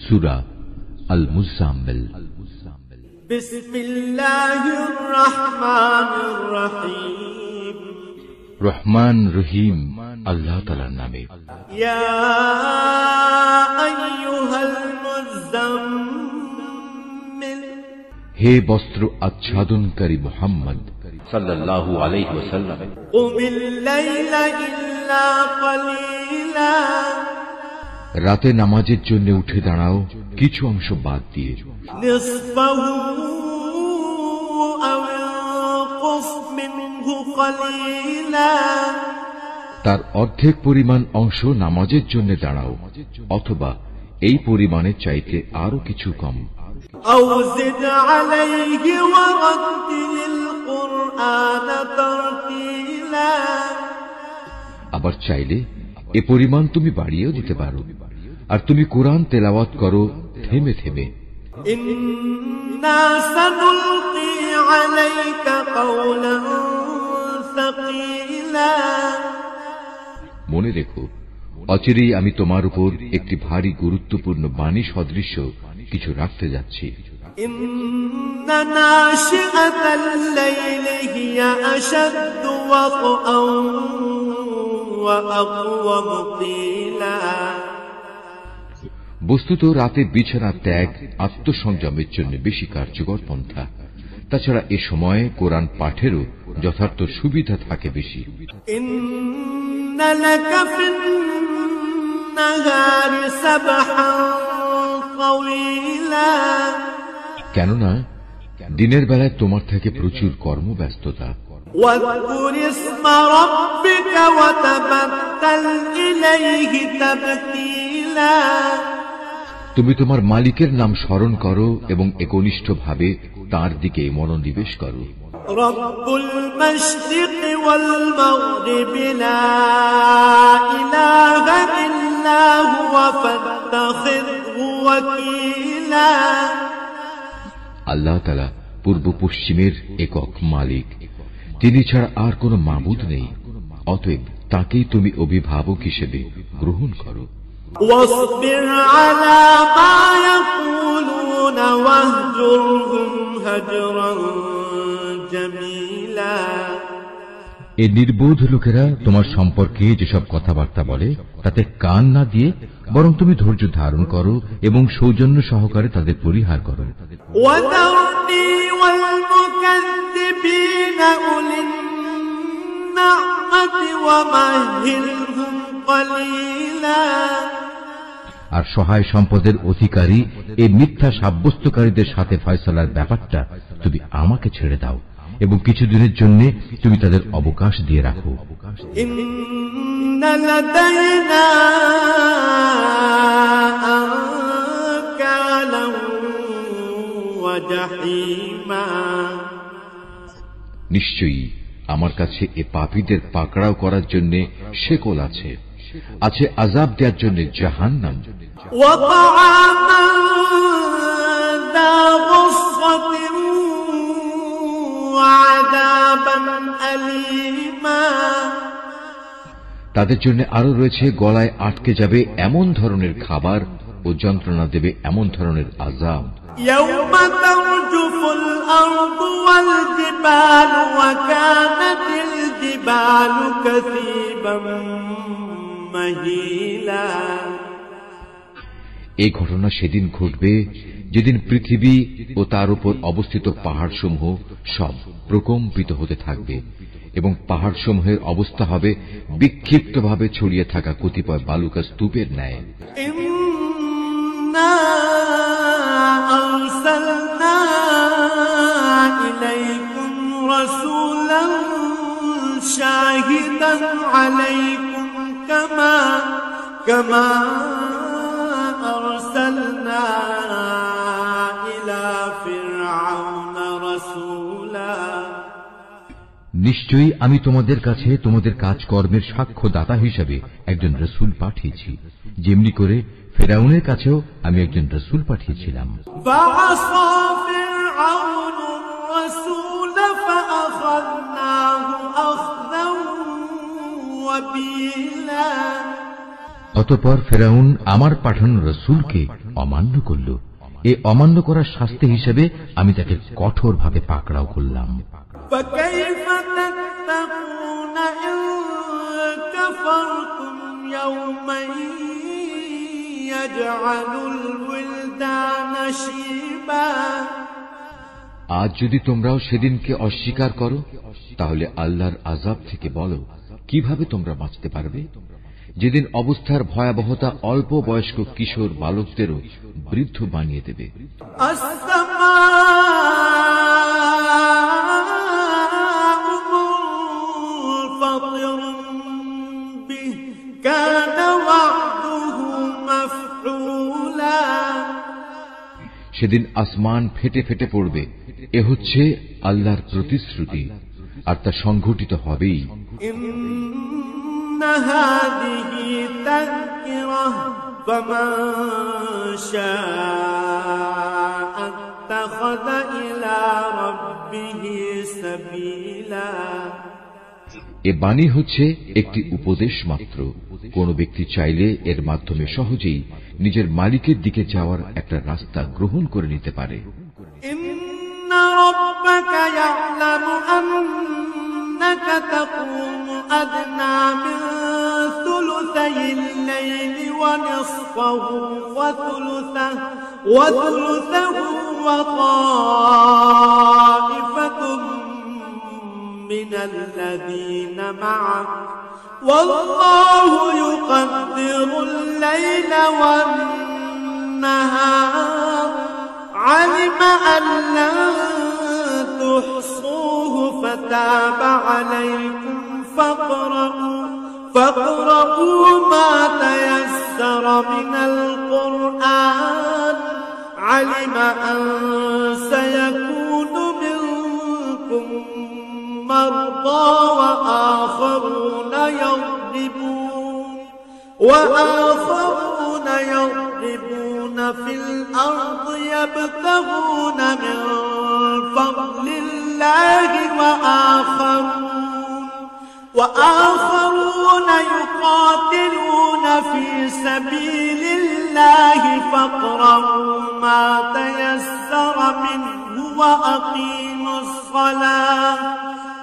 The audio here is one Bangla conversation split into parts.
সূরা আল মুজাম্মিল। বিসমিল্লাহির রহমানির রহিম। রহমান রহিম আল্লাহ তাআলার নামে। ইয়া আইয়ুহাল মুজাম্মিল, হে বস্ত্র আচ্ছাদনকারী মুহাম্মদ সাল্লাল্লাহু আলাইহি ওয়াসাল্লাম, কুমিল লাইলা ইল্লা কালিলা, রাতে নামাজের জন্য উঠে দাঁড়াও কিছু অংশ বাদ দিয়ে। নিসফাহু আও ইনকুস মিনহু কালিলা, তার অর্ধেক পরিমাণ অংশ নামাজের জন্য দাঁড়াও, অথবা এই পরিমাণের চাইতে আরো কিছু কম। আও জিদ আলাইহি ওয়া রাত্তিলিল কুরআন তারতিলা, আবার চাইলে এ পরিমাণ তুমি বাড়িয়েও দিতে পারো, আর তুমি কোরআন তেলাওয়াত করো থেমে থেমে। ইন্না সানুলকি আলাইকা কাওলান সাকিলা, মনে রেখো অচিরেই আমি তোমার উপর একটি ভারী গুরুত্বপূর্ণ বাণী সদৃশ্য কিছু রাখতে যাচ্ছি। ইন্না নাশিআতাল লাইলি হিয়া আশাদ্দু ওয়াকআন ওয়া আকওয়ামু কিলা, বস্তুত রাতের বিছানা ত্যাগ আত্মসংযমের জন্য বেশি কার্যকর পন্থা। তাছাড়া এ সময়ে কোরআন পাঠেরও যথার্থ সুবিধা থাকে বেশি। ইন্না লাকা ফিন নাহারি সাবহান তাওয়িলা, কেননা দিনের বেলায় তোমার থেকে প্রচুর কর্মব্যস্ততা। ওয়াযকুর ইসমা রাব্বিকা ওয়া তাবাত্তাল ইলাইহি তাবতীলা, তুমি তোমার মালিকের নাম স্মরণ করো এবং একনিষ্ঠভাবে তাঁর দিকে মনোনিবেশ করো। রব্বুল মাশরিকি ওয়াল মাগরিবি লা ইলাহা ইল্লা হুয়া ফাত্তাখিযহু ওয়াকিলা, আল্লাহ তাআলা পূর্ব পশ্চিমের একক মালিক, তিনি ছাড়া আর কোনো মাবুদ নেই, অতএব তাকেই তুমি অভিভাবক হিসেবে গ্রহণ করো। ওয়াসবির আলা মা ইয়াকুলুনা ওয়াহজুরহুম হাজরান জামিলা, এই নির্বোধ লোকেরা তোমার সম্পর্কে যেসব কথাবার্তা বলে তাতে কান না দিয়ে বরং তুমি ধৈর্য ধারণ করো এবং সৌজন্য সহকারে তাদের পরিহার করো। ওয়াদাউনি ওয়াল মুকাদ্দিবিনা উলিন না'মাতি ওয়া মাহিলহুম কালিলা, আর সহায় সম্পদের অধিকারী এই মিথ্যা সাব্যস্তকারীদের সাথে ফয়সালার ব্যাপারটা তুমি আমাকে ছেড়ে দাও এবং কিছুদিনের জন্য তুমি তাদের অবকাশ দিয়ে রাখো। ইন্না লাদাইনা আনকালান ওয়া জাহিমা, নিশ্চয়ই আমার কাছে এ পাপীদের পাকড়াও করার জন্য শেকল আছে, আছে আযাব দেওয়ার জন্য জাহান্নাম। ওয়া তাআমান দা গুসসাতিন ওয়া আযাবান আলীমা, তাদের জন্য আরো রয়েছে গলায় আটকে যাবে এমন ধরনের খাবার ও যন্ত্রণা দেবে এমন ধরনের আযাব। ইয়াওমা তারজুফুল আরদু ওয়াল জিবালু ওয়া কানাতিল জিবালু কাসীবাম মাহিলা, এই ঘটনা সেদিন ঘটবে যেদিন পৃথিবী ও তার উপর অবস্থিত পাহাড়সমূহ সব প্রকম্পিত হতে থাকবে এবং পাহাড়সমূহের অবস্থা হবে বিক্ষিপ্তভাবে ছড়িয়ে থাকা কতিপয় বালুকা স্তূপের ন্যায়। ইন্না আরসালনা ইলাইকুম রাসূলান শাহিদান আলাইকুম কামা আরসালনা ইলা ফিরআউনা রাসূলা, নিশ্চয়ই আমি তোমাদের কাছে তোমাদের কাজকর্মের সাক্ষ্যদাতা হিসেবে একজন রাসূল পাঠিয়েছি, যেমনি করে ফেরাউনের কাছেও আমি একজন রাসূল পাঠিয়েছিলাম। ফাআসা ফিরআউনু রাসূল ফাআখাযনাহু আখযান ওয়াবিলা, অতঃপর ফেরাউন আমার পাঠানো রাসূলকে অমান্য করল। এ অমান্য করার শাস্তি হিসেবে আমি তাকে কঠোরভাবে পাকড়াও করলাম। فكيف تتقون إن كفرتم يوما يجعل الولدان شيبا। আজ যদি তোমরাও সেদিনকে অস্বীকার করো তাহলে আল্লাহর আযাব থেকে বলো কিভাবে তোমরা বাঁচতে পারবে, যেদিন অবস্থার ভয়াবহতা অল্প বয়স্ক কিশোর বালকদেরও বৃদ্ধ বানিয়ে দেবে। সেদিন আসমান ফেটে ফেটে পড়বে, এ হচ্ছে আল্লাহর প্রতিশ্রুতি, আর তা সংঘটিত হবেই। এ বাণী হচ্ছে একটি উপদেশ মাত্র। কোন ব্যক্তি চাইলে এর মাধ্যমে সহজেই নিজের মালিকের দিকে যাওয়ার একটা রাস্তা গ্রহণ করে নিতে পারে। ইন্না রাব্বাকা ইয়া'লামু আন্নাকা তাকুমু আদনা মিন থুলুসাইল লাইলি ওয়া নিসফাহু ওয়া থুলুসাহু ওয়া তা'iফাতুম মিনাল লাযীনা মা'াক والله يقدر الليل والنهار علم أن لن تحصوه فتاب عليكم فاقرؤوا ما تيسر من القرآن علم أن سيكون منكم مرضى وآخرون يضربون في الأرض يبتغون من فضل الله وآخرون يقاتلون في سبيل الله فاقرؤوا ما تيسر منه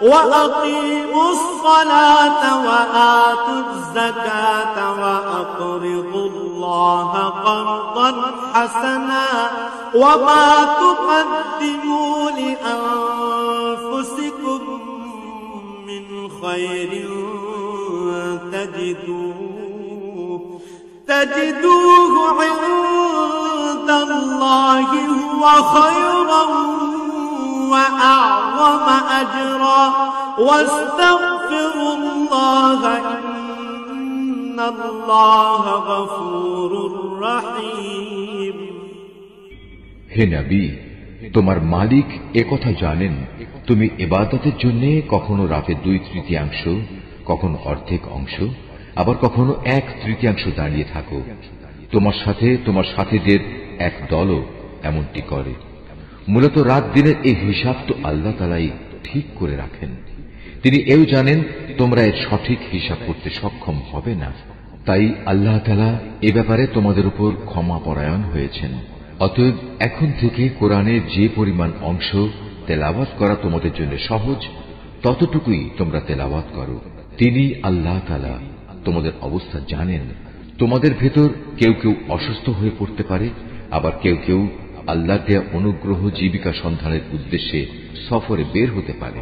وأقيموا الصلاة وآتوا الزكاة وأقرضوا الله قرضا حسنا وما تقدموا لأنفسكم من خير تجدوه عند الله هو خيرا وأعظم أجرا واستغفروا الله إن الله غفور رحيم। হে নবী, তোমার মালিক একথা জানেন তুমি ইবাদতের জন্য কখনো রাতে 2/3 কখনো অর্ধেক অংশ, আবার কখনো 1/3 দাঁড়িয়ে থাকো। তোমার সাথে তোমার সাথীদের এক দলও এমনটি করে। মূলত রাত দিনের এই হিসাব তো আল্লাহ তাআলাই ঠিক করে রাখেন। তিনি এও জানেন তোমরা এর সঠিক হিসাব করতে সক্ষম হবে না। তাই আল্লাহ তাআলা এ ব্যাপারে তোমাদের উপর ক্ষমাপরায়ণ হয়েছেন। অতএব এখন থেকে কোরআনের যে পরিমাণ অংশ তেলাওয়াত করা তোমাদের জন্য সহজ, ততটুকুই তোমরা তেলাওয়াত করো। তিনি আল্লাহ তাআলা তোমাদের অবস্থা জানেন। তোমাদের ভেতর কেউ কেউ অসুস্থ হয়ে পড়তে পারে, আবার কেউ কেউ আল্লাহর দেয়া অনুগ্রহ জীবিকা সন্ধানের উদ্দেশ্যে সফরে বের হতে পারে,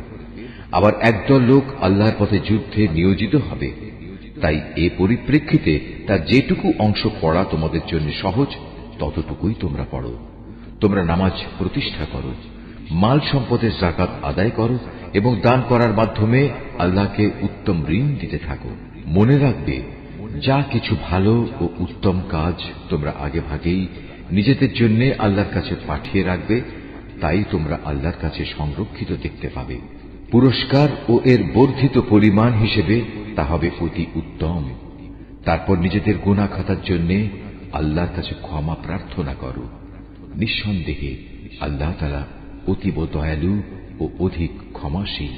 আবার একদল লোক আল্লাহর পথে যুদ্ধে নিয়োজিত হবে। তাই এ পরিপ্রেক্ষিতে তার যেটুকু অংশ পড়া তোমাদের জন্য সহজ ততটুকুই তোমরা পড়ো। তোমরা নামাজ প্রতিষ্ঠা করো, মাল সম্পদের যাকাত আদায় করো এবং দান করার মাধ্যমে আল্লাহকে উত্তম ঋণ দিতে থাকো। মনে রাখবে, যা কিছু ভালো ও উত্তম কাজ তোমরা আগে ভাগেই নিজেদের জন্য আল্লাহর কাছে পাঠিয়ে রাখবে, তাই তোমরা আল্লাহর কাছে সংরক্ষিত দেখতে পাবে। পুরস্কার ও এর বর্ধিত পরিমাণ হিসেবে তা হবে অতি উত্তম। তারপর নিজেদের গুনাহ খাতার জন্য আল্লাহর কাছে ক্ষমা প্রার্থনা করো। নিঃসন্দেহে আল্লাহ তাআলা অতীব দয়ালু ও অধিক ক্ষমাশীল।